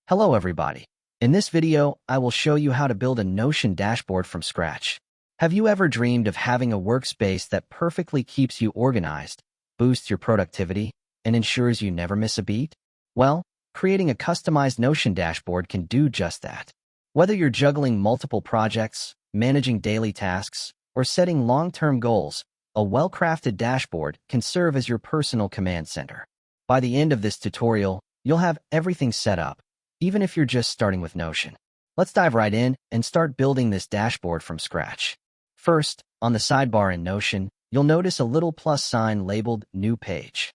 Hello everybody. In this video, I will show you how to build a Notion dashboard from scratch. Have you ever dreamed of having a workspace that perfectly keeps you organized, boosts your productivity, and ensures you never miss a beat? Well, creating a customized Notion dashboard can do just that. Whether you're juggling multiple projects, managing daily tasks, or setting long-term goals, a well-crafted dashboard can serve as your personal command center. By the end of this tutorial, you'll have everything set up, even if you're just starting with Notion. Let's dive right in and start building this dashboard from scratch. First, on the sidebar in Notion, you'll notice a little plus sign labeled New Page.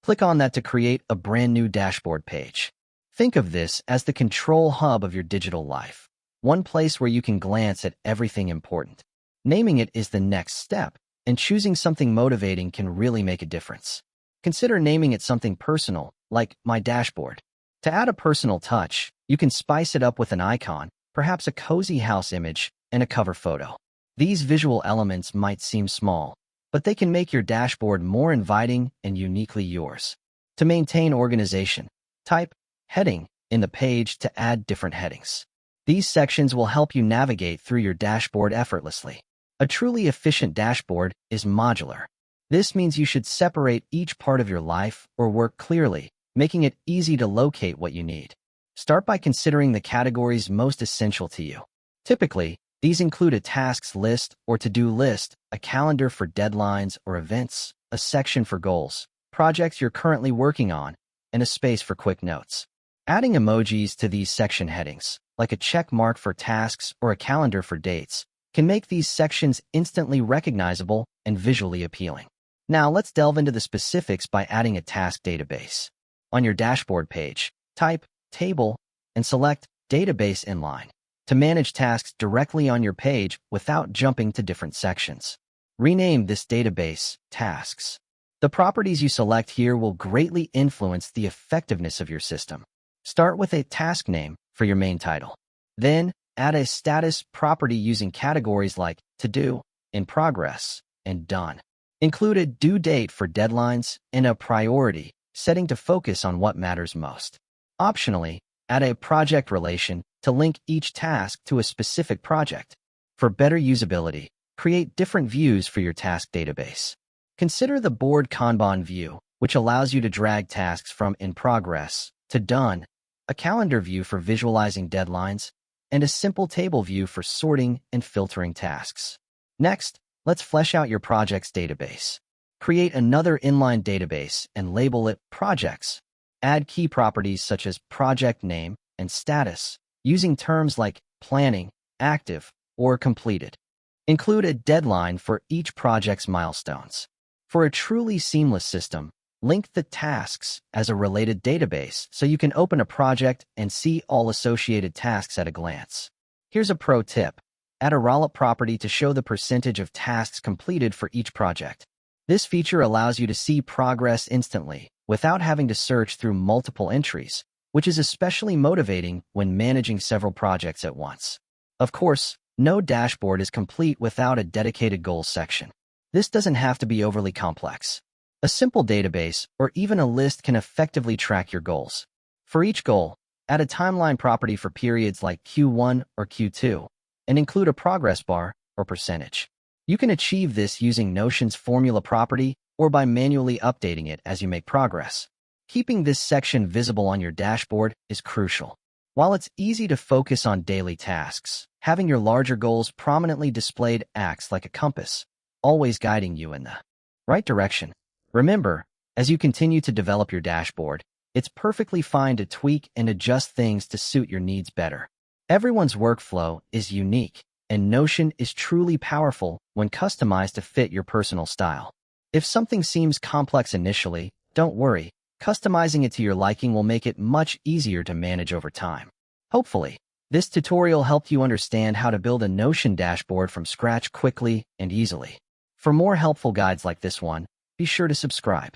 Click on that to create a brand new dashboard page. Think of this as the control hub of your digital life, one place where you can glance at everything important. Naming it is the next step, and choosing something motivating can really make a difference. Consider naming it something personal, like My Dashboard. To add a personal touch, you can spice it up with an icon, perhaps a cozy house image, and a cover photo. These visual elements might seem small, but they can make your dashboard more inviting and uniquely yours. To maintain organization, type Heading in the page to add different headings. These sections will help you navigate through your dashboard effortlessly. A truly efficient dashboard is modular. This means you should separate each part of your life or work clearly, making it easy to locate what you need. Start by considering the categories most essential to you. Typically, these include a tasks list or to-do list, a calendar for deadlines or events, a section for goals, projects you're currently working on, and a space for quick notes. Adding emojis to these section headings, like a check mark for tasks or a calendar for dates, can make these sections instantly recognizable and visually appealing. Now let's delve into the specifics by adding a task database. On your dashboard page, type Table and select Database Inline to manage tasks directly on your page without jumping to different sections. Rename this database Tasks. The properties you select here will greatly influence the effectiveness of your system. Start with a task name for your main title. Then, add a status property using categories like To Do, In Progress, and Done. Include a due date for deadlines and a priority setting to focus on what matters most. Optionally, add a project relation to link each task to a specific project. For better usability, create different views for your task database. Consider the board Kanban view, which allows you to drag tasks from In Progress to Done, a calendar view for visualizing deadlines, and a simple table view for sorting and filtering tasks. Next, let's flesh out your projects database. Create another inline database and label it Projects. Add key properties such as project name and status, using terms like planning, active, or completed. Include a deadline for each project's milestones. For a truly seamless system, link the tasks as a related database so you can open a project and see all associated tasks at a glance. Here's a pro tip. Add a rollup property to show the percentage of tasks completed for each project. This feature allows you to see progress instantly without having to search through multiple entries, which is especially motivating when managing several projects at once. Of course, no dashboard is complete without a dedicated goals section. This doesn't have to be overly complex. A simple database or even a list can effectively track your goals. For each goal, add a timeline property for periods like Q1 or Q2, and include a progress bar or percentage. You can achieve this using Notion's formula property or by manually updating it as you make progress. Keeping this section visible on your dashboard is crucial. While it's easy to focus on daily tasks, having your larger goals prominently displayed acts like a compass, always guiding you in the right direction. Remember, as you continue to develop your dashboard, it's perfectly fine to tweak and adjust things to suit your needs better. Everyone's workflow is unique, and Notion is truly powerful when customized to fit your personal style. If something seems complex initially, don't worry. Customizing it to your liking will make it much easier to manage over time. Hopefully, this tutorial helped you understand how to build a Notion dashboard from scratch quickly and easily. For more helpful guides like this one, be sure to subscribe.